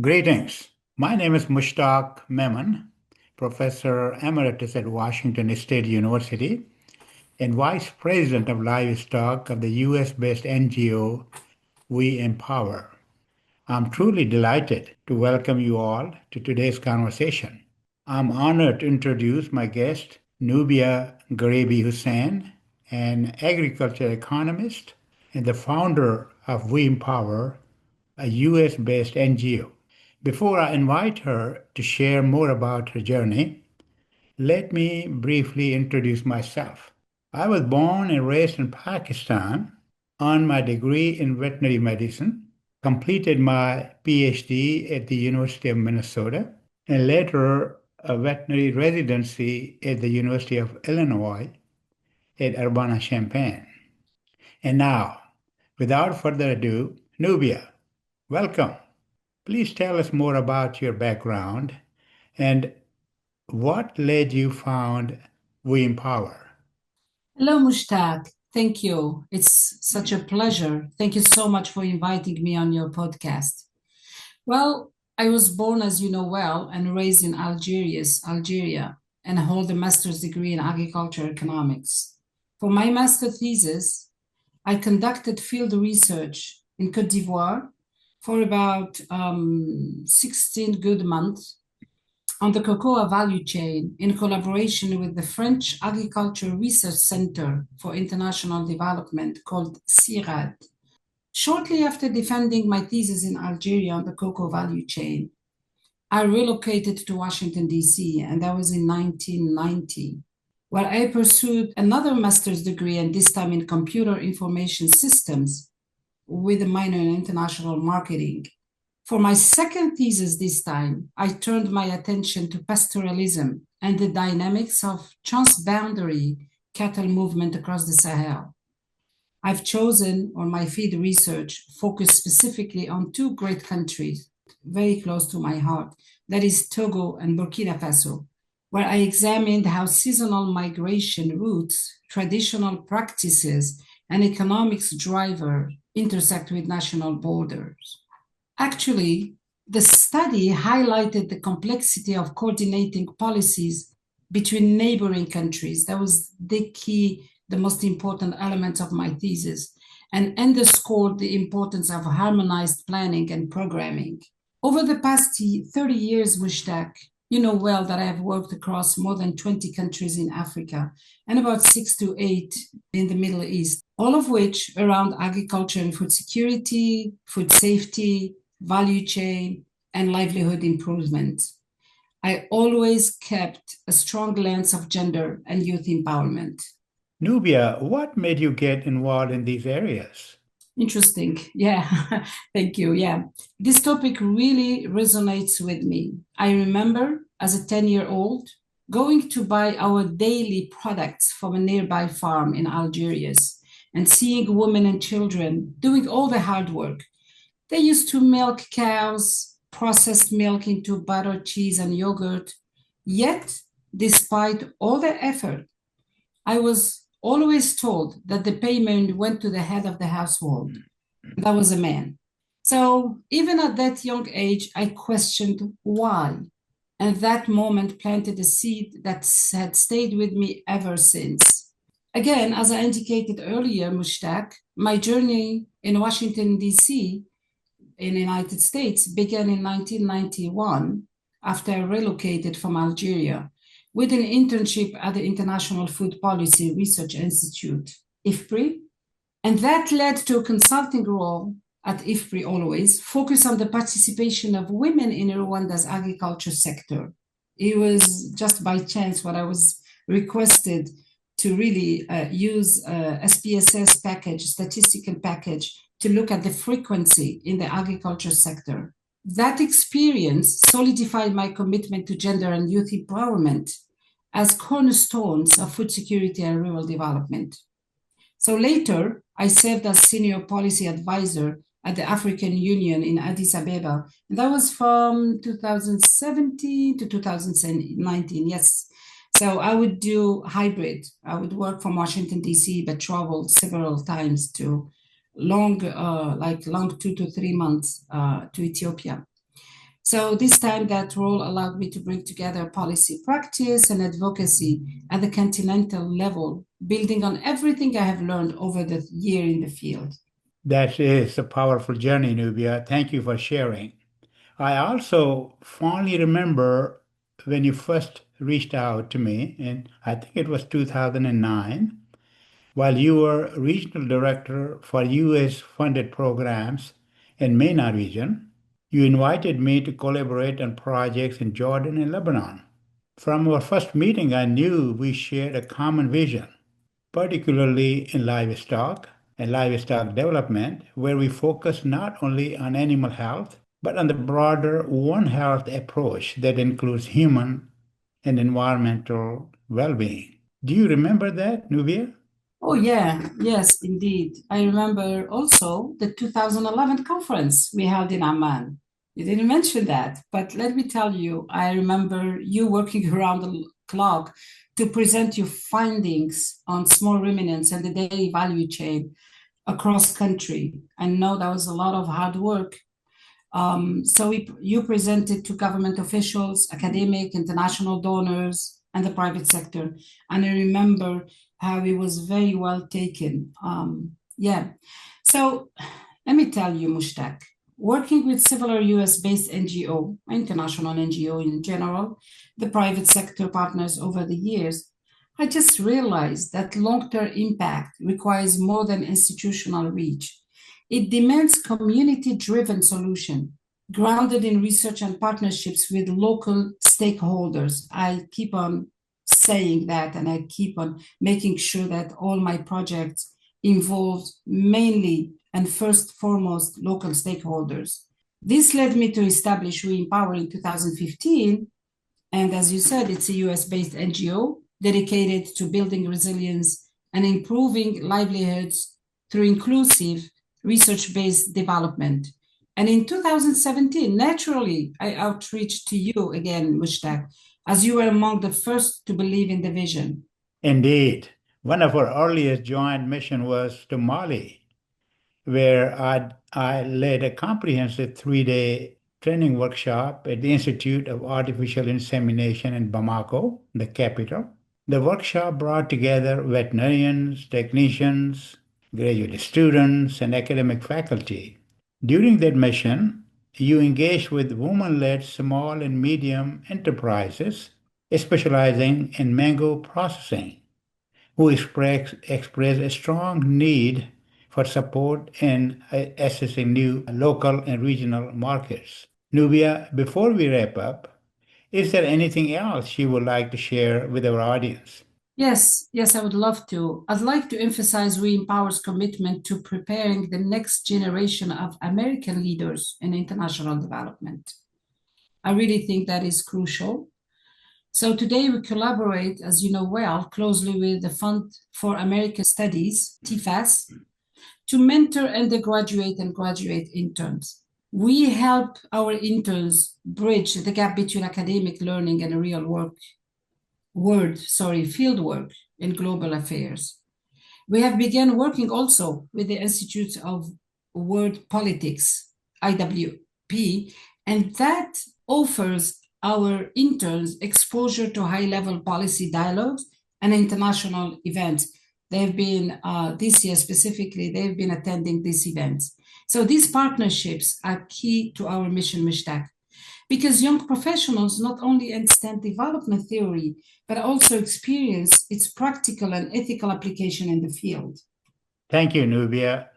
Greetings. My name is Mushtaq Memon, Professor Emeritus at Washington State University and Vice President of Livestock of the US-based NGO We Empower. I'm truly delighted to welcome you all to today's conversation. I'm honored to introduce my guest, Noubia Gribi-Hussain, an agriculture economist and the founder of We Empower, a US-based NGO. Before I invite her to share more about her journey, let me briefly introduce myself. I was born and raised in Pakistan, earned my degree in veterinary medicine, completed my PhD at the University of Minnesota, and later a veterinary residency at the University of Illinois at Urbana-Champaign. And now, without further ado, Nubia, welcome. Please tell us more about your background and what led you found We Empower. Hello, Mushtaq. Thank you. It's such a pleasure. Thank you so much for inviting me on your podcast. Well, I was born, as you know well, and raised in Algeria, and hold a master's degree in agriculture economics. For my master thesis, I conducted field research in Côte d'Ivoire for about 16 good months on the cocoa value chain in collaboration with the French Agriculture Research Center for International Development called CIRAD. Shortly after defending my thesis in Algeria on the cocoa value chain, I relocated to Washington, D.C., and that was in 1990, where I pursued another master's degree, and this time in computer information systems with a minor in international marketing. For my second thesis this time, I turned my attention to pastoralism and the dynamics of transboundary cattle movement across the Sahel. I've chosen, on my field research, focus specifically on two great countries very close to my heart, that is Togo and Burkina Faso, where I examined how seasonal migration routes, traditional practices, and economics drivers intersect with national borders. Actually, the study highlighted the complexity of coordinating policies between neighboring countries. That was the key, the most important element of my thesis, and underscored the importance of harmonized planning and programming. Over the past 30 years, Mushtaq, you know well that I have worked across more than 20 countries in Africa and about 6 to 8 in the Middle East, all of which around agriculture and food security, food safety, value chain, and livelihood improvement. I always kept a strong lens of gender and youth empowerment. Nubia, what made you get involved in these areas? Interesting. Yeah, thank you. Yeah, this topic really resonates with me. I remember as a 10-year-old going to buy our daily products from a nearby farm in Algeria and seeing women and children doing all the hard work. They used to milk cows, processed milk into butter, cheese, and yogurt. Yet, despite all their effort, I was always told that the payment went to the head of the household. That was a man. So, even at that young age, I questioned why. And that moment planted a seed that had stayed with me ever since. Again, as I indicated earlier, Mushtaq, my journey in Washington, D.C., in the United States began in 1991 after I relocated from Algeria with an internship at the International Food Policy Research Institute, IFPRI, and that led to a consulting role at IFPRI always, focused on the participation of women in Rwanda's agriculture sector. It was just by chance what I was requested to really use SPSS package, statistical package, to look at the frequency in the agriculture sector. That experience solidified my commitment to gender and youth empowerment as cornerstones of food security and rural development. So later, I served as senior policy advisor at the African Union in Addis Ababa. And that was from 2017 to 2019, yes. So I would do hybrid. I would work from Washington, D.C., but traveled several times to long 2 to 3 months to Ethiopia. So this time, that role allowed me to bring together policy practice and advocacy at the continental level, building on everything I have learned over the year in the field. That is a powerful journey, Nubia. Thank you for sharing. I also fondly remember when you first reached out to me, and I think it was 2009, while you were regional director for US funded programs in MENA region. You invited me to collaborate on projects in Jordan and Lebanon. From our first meeting, I knew we shared a common vision, particularly in livestock and livestock development, where we focus not only on animal health, but on the broader One Health approach that includes human and environmental well being. Do you remember that, Nubia? Oh, yeah, yes, indeed. I remember also the 2011 conference we held in Amman. You didn't mention that, but let me tell you, I remember you working around the clock to present your findings on small ruminants and the dairy value chain across country. I know that was a lot of hard work. You presented to government officials, academic, international donors, and the private sector. And I remember how it was very well taken. Yeah. So let me tell you, Mushtaq, working with several US-based NGO, international NGO in general, the private sector partners over the years, I just realized that long-term impact requires more than institutional reach. It demands community-driven solution grounded in research and partnerships with local stakeholders. I keep on saying that, and I keep on making sure that all my projects involve mainly and first foremost local stakeholders. This led me to establish We Empower in 2015, and as you said, it's a US-based NGO dedicated to building resilience and improving livelihoods through inclusive research-based development. And in 2017, naturally, I outreached to you again, Mushtaq, as you were among the first to believe in the vision. Indeed. One of our earliest joint mission was to Mali, where I led a comprehensive 3-day training workshop at the Institute of Artificial Insemination in Bamako, the capital. The workshop brought together veterinarians, technicians, graduate students, and academic faculty. During that mission, you engaged with women-led small and medium enterprises specializing in mango processing, who express a strong need for support in accessing new local and regional markets. Nubia, before we wrap up, is there anything else you would like to share with our audience? Yes, I would love to. I'd like to emphasize We Empower's commitment to preparing the next generation of American leaders in international development. I really think that is crucial. So today we collaborate, as you know well, closely with the Fund for American Studies, TFAS, to mentor undergraduate and graduate interns. We help our interns bridge the gap between academic learning and real field work in global affairs. We have begun working also with the Institute of World Politics, IWP, and that offers our interns exposure to high-level policy dialogues and international events. They've been, this year specifically, they've been attending these events. So these partnerships are key to our mission, Mushtaq, because young professionals not only understand development theory, but also experience its practical and ethical application in the field. Thank you, Nubia,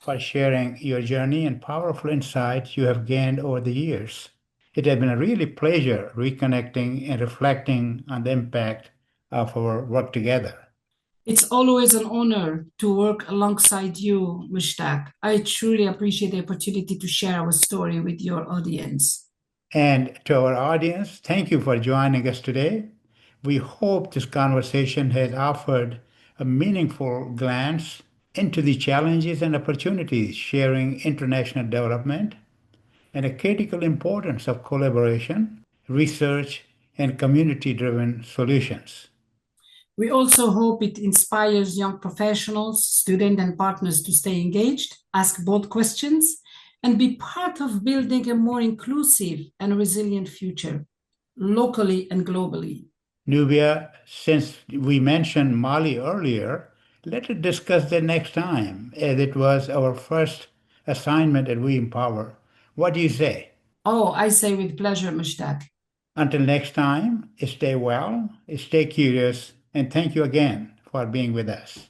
for sharing your journey and powerful insights you have gained over the years. It has been a really pleasure reconnecting and reflecting on the impact of our work together. It's always an honor to work alongside you, Mushtaq. I truly appreciate the opportunity to share our story with your audience. And to our audience, thank you for joining us today. We hope this conversation has offered a meaningful glance into the challenges and opportunities sharing international development and the critical importance of collaboration, research, and community-driven solutions. We also hope it inspires young professionals, students, and partners to stay engaged, ask bold questions, and be part of building a more inclusive and resilient future, locally and globally. Nubia, since we mentioned Mali earlier, let us discuss that next time, as it was our first assignment at We Empower. What do you say? Oh, I say with pleasure, Mushtaq. Until next time, stay well, stay curious, and thank you again for being with us.